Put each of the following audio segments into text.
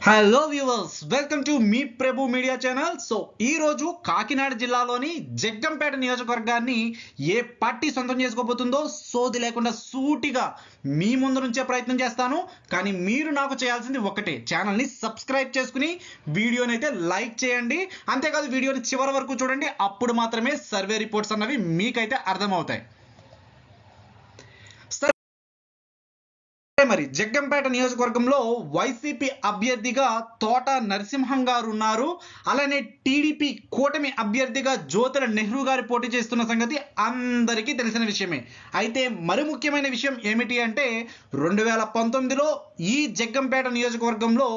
Hello viewers, welcome to me Prabhu media channel. So ఈ రోజు కాకినాడ జిల్లాలోని జగ్గంపేట నియోజకవర్గాన్ని ఏ పార్టీ సొంతం చేసుకోబోతుందో సోది లేకుండా సూటిగా మీ ముందు నుంచే ప్రయత్నం చేస్తాను. కానీ మీరు నాకు చేయాల్సింది ఒకటే, ఛానల్ని సబ్స్క్రైబ్ చేసుకుని వీడియోని అయితే లైక్ చేయండి. అంతేకాదు వీడియోని చివరి వరకు చూడండి, అప్పుడు మాత్రమే సర్వే రిపోర్ట్స్ అన్నవి మీకైతే అర్థమవుతాయి. మరి జగ్గంపేట నియోజకవర్గంలో వైసీపీ అభ్యర్థిగా తోట నరసింహం గారు ఉన్నారు. అలానే టీడీపీ కూటమి అభ్యర్థిగా జ్యోతుల నెహ్రూ గారు పోటీ చేస్తున్న సంగతి అందరికీ తెలిసిన విషయమే. అయితే మరి ముఖ్యమైన విషయం ఏమిటి అంటే 2019లో ఈ జగ్గంపేట నియోజకవర్గంలో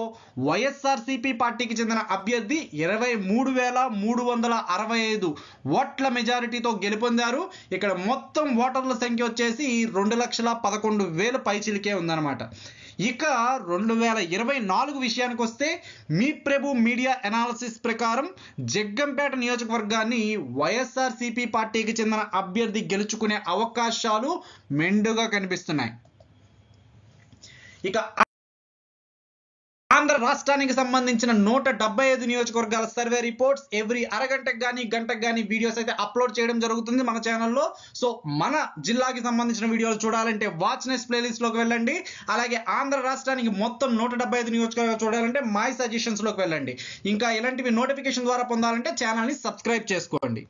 వైఎస్ఆర్సీపీ పార్టీకి చెందిన అభ్యర్థి 23,365 ఓట్ల మెజారిటీతో గెలుపొందారు. ఇక్కడ మొత్తం ఓటర్ల సంఖ్య వచ్చేసి 2,11,000 పైచిలికే ఉందన్నమాట. ఇక 2024 విషయానికి వస్తే మీ ప్రభు మీడియా అనాలిసిస్ ప్రకారం జగ్గంపేట నియోజకవర్గాన్ని వైఎస్ఆర్సీపీ పార్టీకి చెందిన అభ్యర్థి గెలుచుకునే అవకాశాలు మెండుగా కనిపిస్తున్నాయి. ఇక ఆంధ్ర రాష్ట్రానికి సంబంధించిన 175 నియోజకవర్గాల సర్వే రిపోర్ట్స్ ఎవ్రీ అరగంటకు కానీ గంటకు కానీ వీడియోస్ అయితే అప్లోడ్ చేయడం జరుగుతుంది మన ఛానల్లో. సో మన జిల్లాకి సంబంధించిన వీడియోలు చూడాలంటే వాచ్ నెక్స్ట్ ప్లేలిస్ట్ లోకి వెళ్ళండి. అలాగే ఆంధ్ర రాష్ట్రానికి మొత్తం 175 నియోజకవర్గాలు చూడాలంటే మై సజెషన్స్ లోకి వెళ్ళండి. ఇంకా ఇలాంటివి నోటిఫికేషన్ ద్వారా పొందాలంటే ఛానల్ని సబ్స్క్రైబ్ చేసుకోండి.